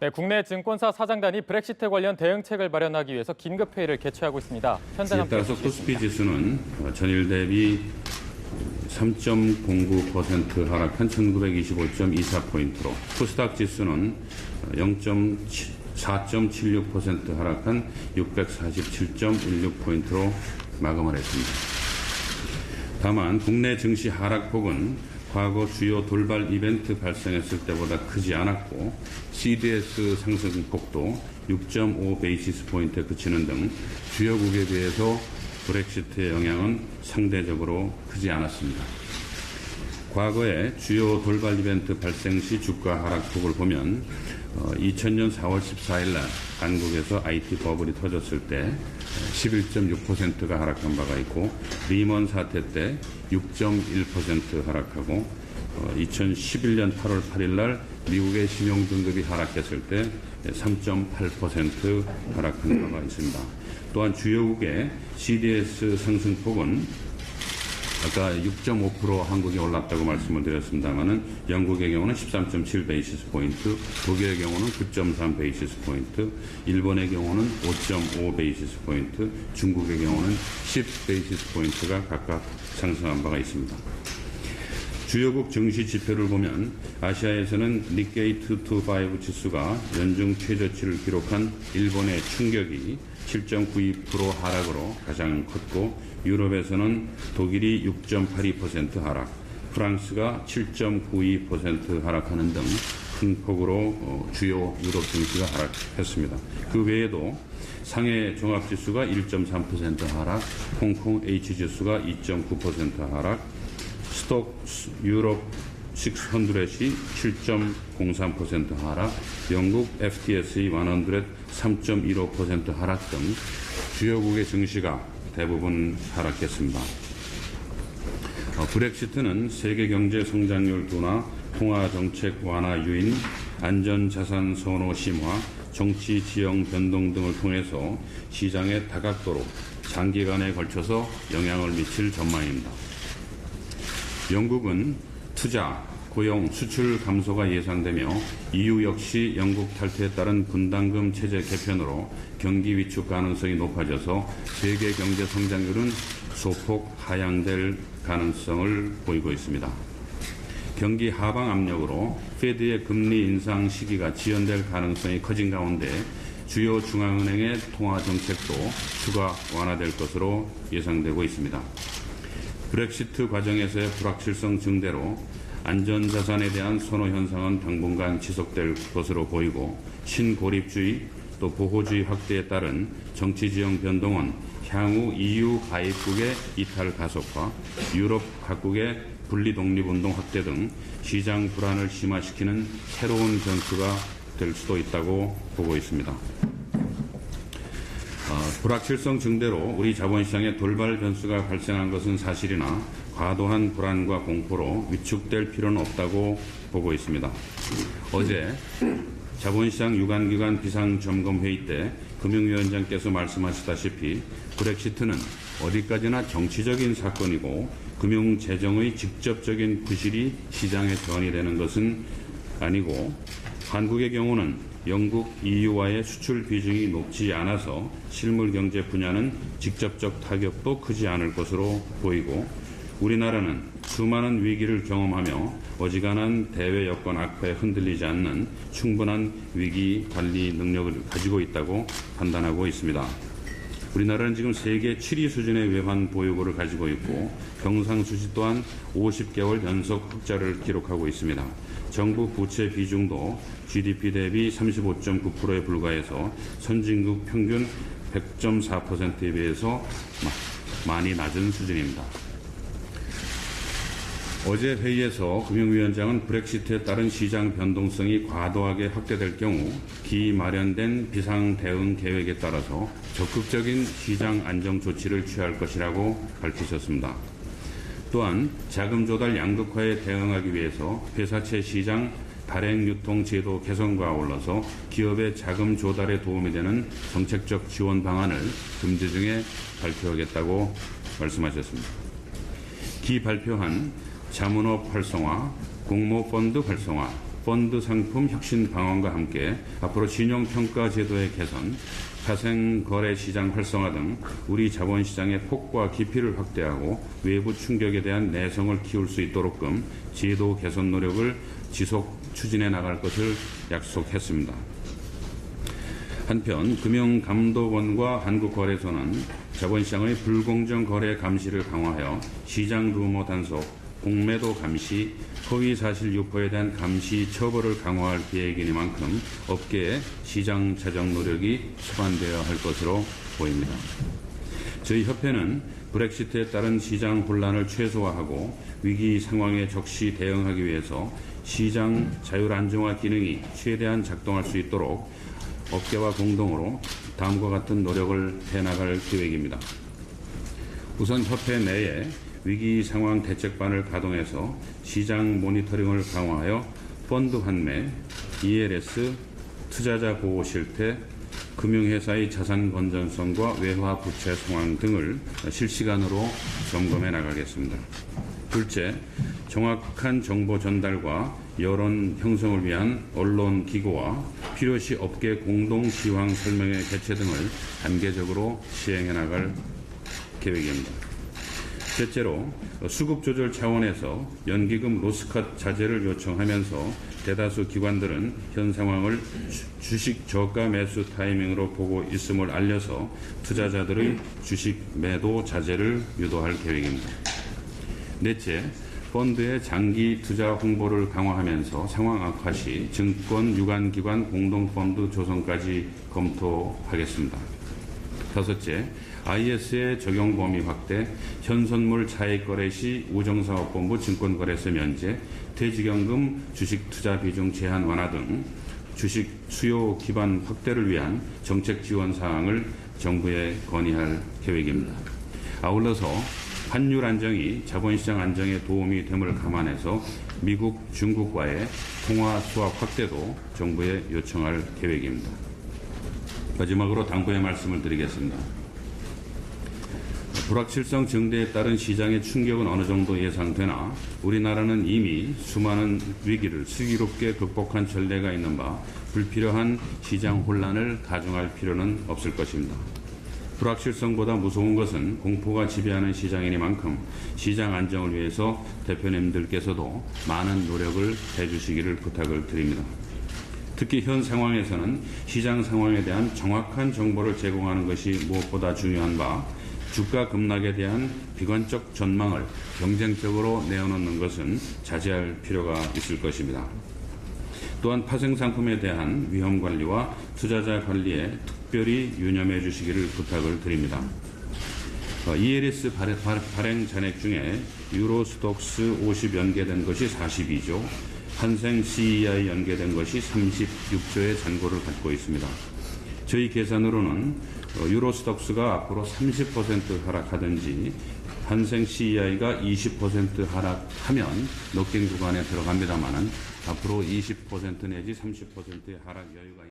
네, 국내 증권사 사장단이 브렉시트 관련 대응책을 마련하기 위해서 긴급 회의를 개최하고 있습니다. 현장 이에 함께 따라서 보시겠습니다. 코스피 지수는 전일 대비 3.09% 하락한 1925.24포인트로, 코스닥 지수는 4.76% 하락한 647.16포인트로 마감을 했습니다. 다만 국내 증시 하락폭은 과거 주요 돌발 이벤트 발생했을 때보다 크지 않았고, CDS 상승폭도 6.5 베이시스 포인트에 그치는 등 주요국에 비해서 브렉시트의 영향은 상대적으로 크지 않았습니다. 과거에 주요 돌발 이벤트 발생 시 주가 하락폭을 보면 2000년 4월 14일 날 한국에서 IT 버블이 터졌을 때 11.6%가 하락한 바가 있고, 리먼 사태 때 6.1% 하락하고, 2011년 8월 8일 날 미국의 신용등급이 하락했을 때 3.8% 하락한 바가 있습니다. 또한 주요국의 CDS 상승폭은 아까 6.5% 한국이 올랐다고 말씀을 드렸습니다만은 영국의 경우는 13.7 베이시스 포인트, 독일의 경우는 9.3 베이시스 포인트, 일본의 경우는 5.5 베이시스 포인트, 중국의 경우는 10 베이시스 포인트가 각각 상승한 바가 있습니다. 주요국 증시 지표를 보면 아시아에서는 니케이 225 지수가 연중 최저치를 기록한 일본의 충격이 7.92% 하락으로 가장 컸고, 유럽에서는 독일이 6.82% 하락, 프랑스가 7.92% 하락하는 등 큰 폭으로 주요 유럽 증시가 하락했습니다. 그 외에도 상해 종합지수가 1.3% 하락, 홍콩 H지수가 2.9% 하락, 스톡 유럽 600이 7.03% 하락, 영국 FTSE 100 3.15% 하락 등 주요국의 증시가 대부분 하락했습니다. 브렉시트는 세계 경제 성장률 둔화, 통화 정책 완화 유인, 안전자산 선호 심화, 정치 지형 변동 등을 통해서 시장의 다각도로 장기간에 걸쳐서 영향을 미칠 전망입니다. 영국은 투자, 고용, 수출 감소가 예상되며 EU 역시 영국 탈퇴에 따른 분담금 체제 개편으로 경기 위축 가능성이 높아져서 세계 경제 성장률은 소폭 하향될 가능성을 보이고 있습니다. 경기 하방 압력으로 페드의 금리 인상 시기가 지연될 가능성이 커진 가운데 주요 중앙은행의 통화 정책도 추가 완화될 것으로 예상되고 있습니다. 브렉시트 과정에서의 불확실성 증대로 안전자산에 대한 선호 현상은 당분간 지속될 것으로 보이고, 신고립주의 또 보호주의 확대에 따른 정치지형 변동은 향후 EU 가입국의 이탈 가속화, 유럽 각국의 분리독립운동 확대 등 시장 불안을 심화시키는 새로운 변수가 될 수도 있다고 보고 있습니다. 불확실성 증대로 우리 자본시장에 돌발 변수가 발생한 것은 사실이나 과도한 불안과 공포로 위축될 필요는 없다고 보고 있습니다. 어제 자본시장 유관기관 비상점검회의 때 금융위원장께서 말씀하시다시피 브렉시트는 어디까지나 정치적인 사건이고 금융재정의 직접적인 부실이 시장에 전이되는 것은 아니고, 한국의 경우는 영국 EU와의 수출 비중이 높지 않아서 실물 경제 분야는 직접적 타격도 크지 않을 것으로 보이고, 우리나라는 수많은 위기를 경험하며 어지간한 대외 여건 악화에 흔들리지 않는 충분한 위기 관리 능력을 가지고 있다고 판단하고 있습니다. 우리나라는 지금 세계 7위 수준의 외환 보유고를 가지고 있고, 경상수지 또한 50개월 연속 흑자를 기록하고 있습니다. 정부 부채 비중도 GDP 대비 35.9%에 불과해서 선진국 평균 100.4%에 비해서 많이 낮은 수준입니다. 어제 회의에서 금융위원장은 브렉시트에 따른 시장 변동성이 과도하게 확대될 경우 기마련된 비상대응 계획에 따라서 적극적인 시장 안정 조치를 취할 것이라고 밝히셨습니다. 또한 자금 조달 양극화에 대응하기 위해서 회사채 시장 발행 유통 제도 개선과 아울러서 기업의 자금 조달에 도움이 되는 정책적 지원 방안을 금주 중에 발표하겠다고 말씀하셨습니다. 기 발표한 자문업 활성화, 공모펀드 활성화, 펀드 상품 혁신 방안과 함께 앞으로 진용평가 제도의 개선, 파생 거래 시장 활성화 등 우리 자본시장의 폭과 깊이를 확대하고 외부 충격에 대한 내성을 키울 수 있도록끔 제도 개선 노력을 지속 추진해 나갈 것을 약속했습니다. 한편 금융감독원과 한국거래소는 자본시장의 불공정 거래 감시를 강화하여 시장 루머 단속, 공매도 감시, 허위사실 유포에 대한 감시 처벌을 강화할 계획이니만큼 업계의 시장 자정 노력이 수반되어야 할 것으로 보입니다. 저희 협회는 브렉시트에 따른 시장 혼란을 최소화하고 위기 상황에 적시 대응하기 위해서 시장 자율 안정화 기능이 최대한 작동할 수 있도록 업계와 공동으로 다음과 같은 노력을 해나갈 계획입니다. 우선 협회 내에 위기 상황 대책반을 가동해서 시장 모니터링을 강화하여 펀드 환매, ELS, 투자자 보호 실태, 금융회사의 자산 건전성과 외화 부채 상황 등을 실시간으로 점검해 나가겠습니다. 둘째, 정확한 정보 전달과 여론 형성을 위한 언론 기고와 필요시 업계 공동 시황 설명회 개최 등을 단계적으로 시행해 나갈 계획입니다. 셋째로 수급 조절 차원에서 연기금 로스컷 자제를 요청하면서 대다수 기관들은 현 상황을 주식 저가 매수 타이밍으로 보고 있음을 알려서 투자자들의 주식 매도 자제를 유도할 계획입니다. 넷째, 펀드의 장기 투자 홍보를 강화하면서 상황 악화 시 증권 유관기관 공동펀드 조성까지 검토하겠습니다. 다섯째, IS의 적용 범위 확대, 현선물 차익 거래 시 우정사업본부 증권거래세 면제, 퇴직연금 주식 투자 비중 제한 완화 등 주식 수요 기반 확대를 위한 정책 지원 사항을 정부에 건의할 계획입니다. 아울러서 환율 안정이 자본시장 안정에 도움이 됨을 감안해서 미국, 중국과의 통화 수합 확대도 정부에 요청할 계획입니다. 마지막으로 당부의 말씀을 드리겠습니다. 불확실성 증대에 따른 시장의 충격은 어느 정도 예상되나 우리나라는 이미 수많은 위기를 슬기롭게 극복한 전례가 있는 바 불필요한 시장 혼란을 가중할 필요는 없을 것입니다. 불확실성보다 무서운 것은 공포가 지배하는 시장이니만큼 시장 안정을 위해서 대표님들께서도 많은 노력을 해주시기를 부탁을 드립니다. 특히 현 상황에서는 시장 상황에 대한 정확한 정보를 제공하는 것이 무엇보다 중요한 바 주가 급락에 대한 비관적 전망을 경쟁적으로 내어놓는 것은 자제할 필요가 있을 것입니다. 또한 파생 상품에 대한 위험 관리와 투자자 관리에 특별히 유념해 주시기를 부탁을 드립니다. ELS 발행 잔액 중에 유로스톡스 50 연계된 것이 42조, 한생 CEI 연계된 것이 36조의 잔고를 갖고 있습니다. 저희 계산으로는 유로스톡스가 앞으로 30% 하락하든지 한생 CEI가 20% 하락하면 넉긴 구간에 들어갑니다만은 앞으로 20% 내지 30%의 하락 여유가